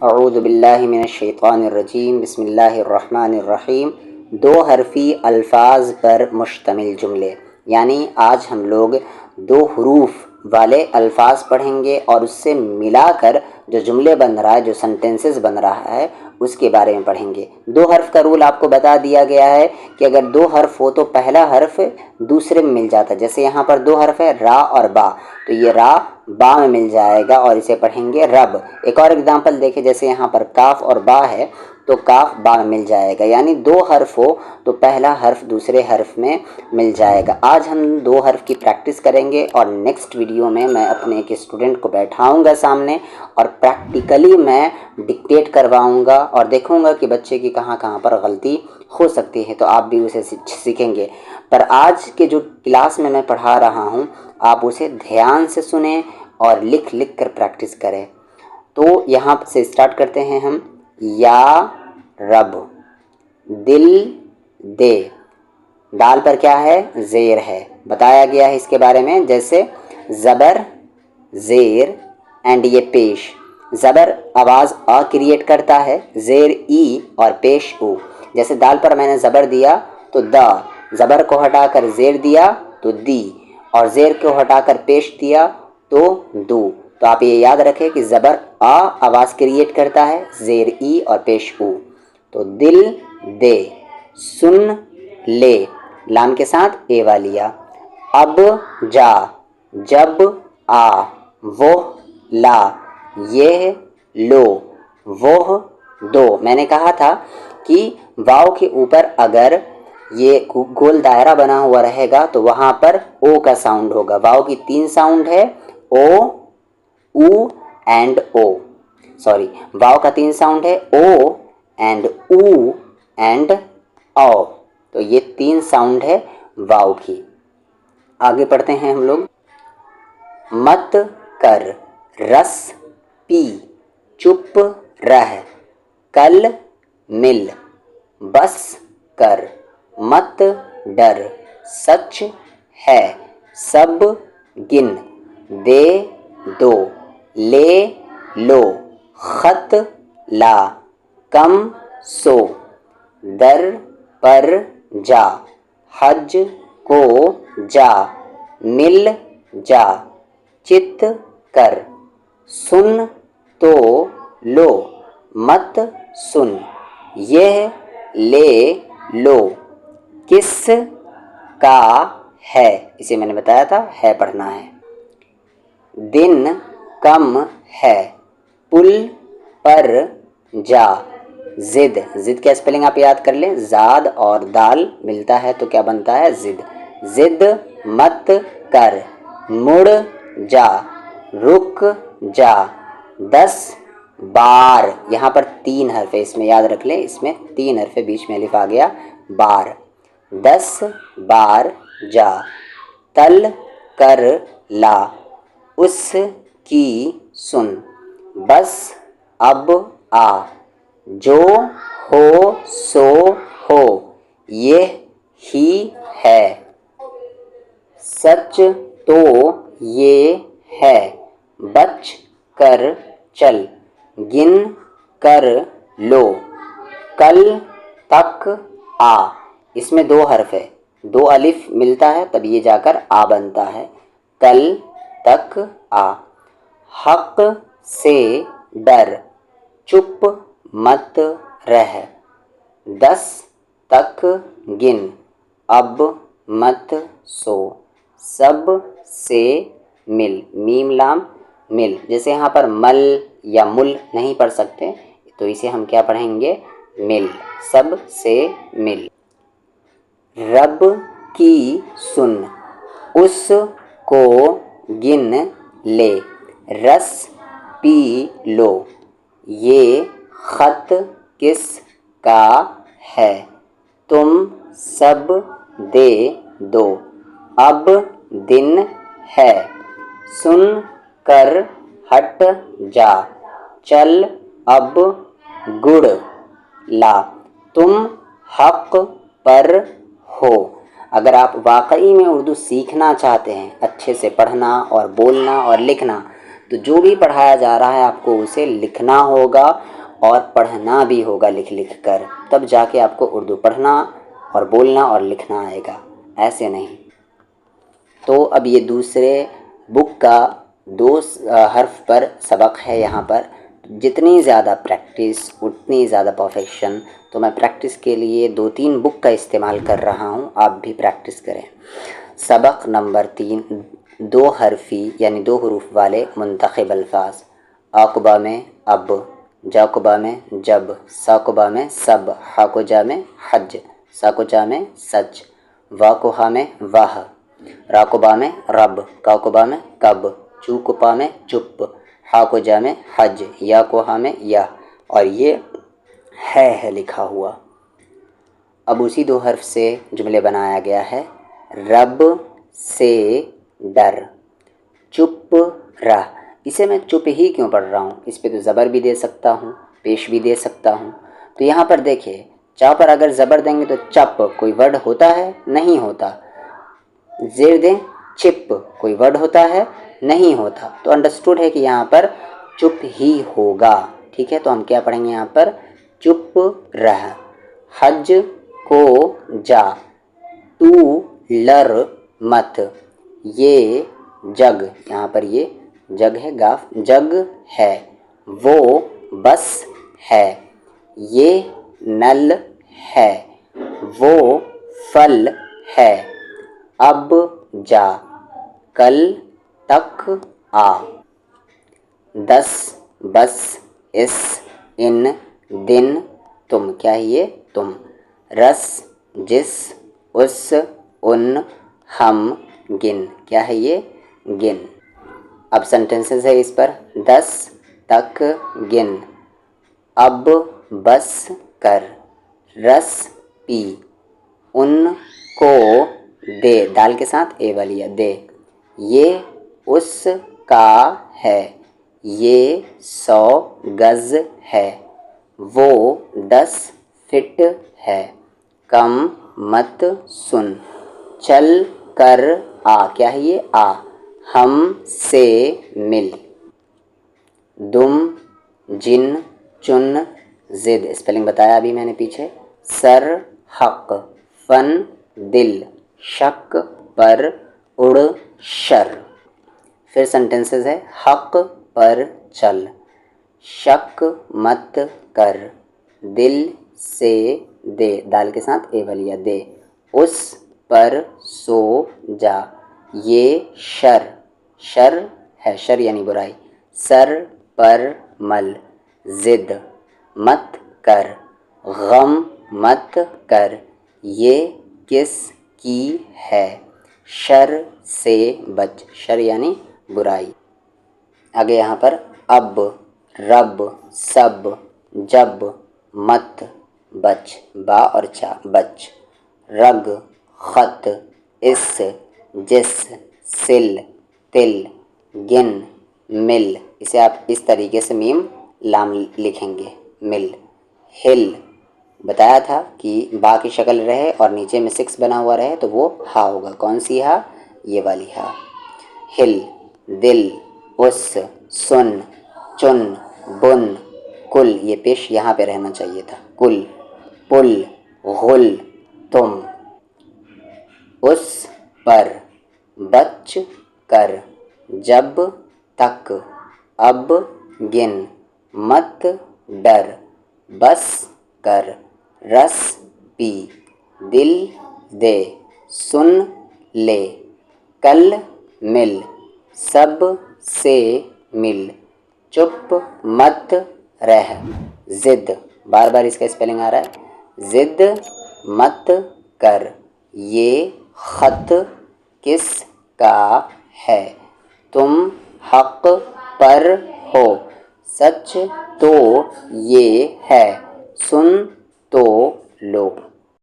अऊज़ु बिल्लाहि मिनश्शैतानिर्रजीम बिस्मिल्लाहिर्रहमानिर्रहीम। दो हरफ़ी अल्फाज पर मुश्तमिल जुमले, यानी आज हम लोग दो हरूफ वाले अल्फाज पढ़ेंगे और उससे मिलाकर जो जुमले बन रहा है, जो सेंटेंसेस बन रहा है, उसके बारे में पढ़ेंगे। दो हर्फ का रूल आपको बता दिया गया है कि अगर दो हर्फ हो तो पहला हर्फ दूसरे में मिल जाता है। जैसे यहाँ पर दो हर्फ है रा और बा, तो ये रा बा में मिल जाएगा और इसे पढ़ेंगे रब। एक और एग्जांपल देखें, जैसे यहाँ पर काफ और बा है तो काफ बा में मिल जाएगा, यानी दो हर्फ हो तो पहला हर्फ दूसरे हर्फ में मिल जाएगा। आज हम दो हर्फ की प्रैक्टिस करेंगे और नेक्स्ट वीडियो में मैं अपने एक स्टूडेंट को बैठाऊंगा सामने और प्रैक्टिकली मैं डिक्टेट करवाऊंगा और देखूंगा कि बच्चे की कहाँ कहाँ पर गलती हो सकती है, तो आप भी उसे सीखेंगे। पर आज के जो क्लास में मैं पढ़ा रहा हूँ आप उसे ध्यान से सुने और लिख लिख कर प्रैक्टिस करें। तो यहाँ से स्टार्ट करते हैं हम। या रब, दिल दे, दाल पर क्या है? ज़ेर है, बताया गया है इसके बारे में। जैसे ज़बर, ज़ेर एंड ये पेश। ज़बर आवाज़ अ क्रिएट करता है, ज़ेर ई और पेश ऊ। जैसे दाल पर मैंने ज़बर दिया तो द, ज़बर को हटाकर ज़ेर दिया तो दी, और ज़ेर को हटाकर पेश दिया तो दू। तो आप ये याद रखें कि ज़बर आ आवाज़ क्रिएट करता है, ज़ेर ई और पेश ऊ। तो दिल दे, सुन ले, लाम के साथ ए वालिया। अब जा, जब आ, वो ला, ये लो, वह दो। मैंने कहा था कि वाव के ऊपर अगर ये गोल दायरा बना हुआ रहेगा तो वहाँ पर ओ का साउंड होगा। वाव की तीन साउंड है, ओ, ऊ एंड ओ। सॉरी, वाव का तीन साउंड है, ओ एंड ऊ एंड औ। तो ये तीन साउंड है वाव की। आगे पढ़ते हैं हम लोग। मत कर, रस पी, चुप रह, कल मिल, बस कर, मत डर, सच है, सब गिन, दे दो, ले लो, खत ला, कम सो, दर पर जा, हज को जा, मिल जा, चित कर, सुन तो लो, मत सुन, यह ले लो, किस का है, इसे मैंने बताया था है पढ़ना है। दिन कम है, पुल पर जा, जिद, जिद का स्पेलिंग आप याद कर लें, जाद और दाल मिलता है तो क्या बनता है? जिद। जिद मत कर, मुड़ जा, रुक जा, 10 बार। यहाँ पर तीन हर्फ है, इसमें याद रख लें, इसमें तीन हर्फ है, बीच में अलिफ आ गया, बार। 10 बार जा, तल कर ला, उसकी सुन, बस अब आ, जो हो सो हो, ये ही है, सच तो ये है, बच कर चल, गिन कर लो, कल तक आ। इसमें दो हर्फ है, दो अलिफ मिलता है तब ये जाकर आ बनता है, कल तक आ। हक से डर, चुप मत रह, 10 तक गिन, अब मत सो, सब से मिल, मीम लाम मिल। जैसे यहाँ पर मल या मुल नहीं पढ़ सकते तो इसे हम क्या पढ़ेंगे? मिल, सब से मिल। रब की सुन, उसको गिन ले, रस पी लो, ये खत किस का है, तुम सब दे दो, अब दिन है, सुन कर हट जा, चल अब गुड़ ला, तुम हक पर हो। अगर आप वाकई में उर्दू सीखना चाहते हैं, अच्छे से पढ़ना और बोलना और लिखना, तो जो भी पढ़ाया जा रहा है आपको उसे लिखना होगा और पढ़ना भी होगा लिख लिख कर, तब जाके आपको उर्दू पढ़ना और बोलना और लिखना आएगा, ऐसे नहीं। तो अब ये दूसरे बुक का 2 हर्फ पर सबक है। यहाँ पर जितनी ज़्यादा प्रैक्टिस उतनी ज़्यादा परफेक्शन। तो मैं प्रैक्टिस के लिए 2-3 बुक का इस्तेमाल कर रहा हूँ, आप भी प्रैक्टिस करें। सबक नंबर 3, 2 हरफी यानी 2 हरूफ वाले मुंतखब अल्फाज। आकुबा में अब, जाकुबा में जब, साकुबा में सब, हाकुजा में हज, साकुजा में सच, वाकुहा में वाह, राकुबा में रब, काकुबा में कब, चूकुपा में चुप, हाकुजा में हज, याकुहा में यह, और ये है लिखा हुआ। अब उसी 2 हर्फ से जुमले बनाया गया है। रब से डर, चुप रह। इसे मैं चुप ही क्यों पढ़ रहा हूँ, इस पे तो ज़बर भी दे सकता हूँ, पेश भी दे सकता हूँ। तो यहाँ पर देखिए, चा पर अगर ज़बर देंगे तो चप कोई वर्ड होता है, नहीं होता। जेर दें चिप, कोई वर्ड होता है, नहीं होता। तो अंडरस्टूड है कि यहाँ पर चुप ही होगा। ठीक है, तो हम क्या पढ़ेंगे यहाँ पर, चुप रह। हज को जा, तू लर मत, ये जग, यहाँ पर ये जग है, गाफ, जग है, वो बस है, ये नल है, वो फल है, अब जा, कल तक आ। 10 बस, इस, इन, दिन, तुम, क्या है ये, तुम, रस, जिस, उस, उन, हम, गिन, क्या है ये, गिन। अब सेंटेंसेस है इस पर। 10 तक गिन, अब बस कर, रस पी, उनको दे, दाल के साथ ए वाली है, दे, ये उसका है, ये 100 गज है, वो 10 फिट है, कम मत सुन, चल कर आ, क्या है ये, आ, हम से मिल। दुम, जिन, चुन, जिद, स्पेलिंग बताया अभी मैंने पीछे। सर, हक, फन, दिल, शक पर उड़ शर। फिर सेंटेंसेस है। हक पर चल, शक मत कर, दिल से दे, दाल के साथ ए वाली है, दे, उस पर सो जा, ये शर, शर है, शर यानी बुराई, सर पर मल, जिद मत कर, गम मत कर, ये किस की है, शर से बच, शर यानी बुराई। आगे यहाँ पर अब, रब, सब, जब, मत, बच, बा और चा, बच, रग, खत, इस, जिस, सिल, तिल, गिन, मिल, इसे आप इस तरीके से मीम लाम लिखेंगे, मिल। हिल, बताया था कि बा की शक्ल रहे और नीचे में 6 बना हुआ रहे तो वो हा होगा। कौन सी हा, ये वाली हा। हिल, दिल, उस, सुन, चुन, बुन, कुल, ये पेश यहाँ पे रहना चाहिए था, कुल, पुल, गुल, तुम, उस पर, बच कर, जब तक, अब गिन, मत डर, बस कर, रस पी, दिल दे, सुन ले, कल मिल, सब से मिल, चुप मत रह, जिद, बार बार इसका स्पेलिंग आ रहा है, जिद मत कर, ये खत किस का है, तुम हक पर हो, सच तो ये है, सुन तो लो।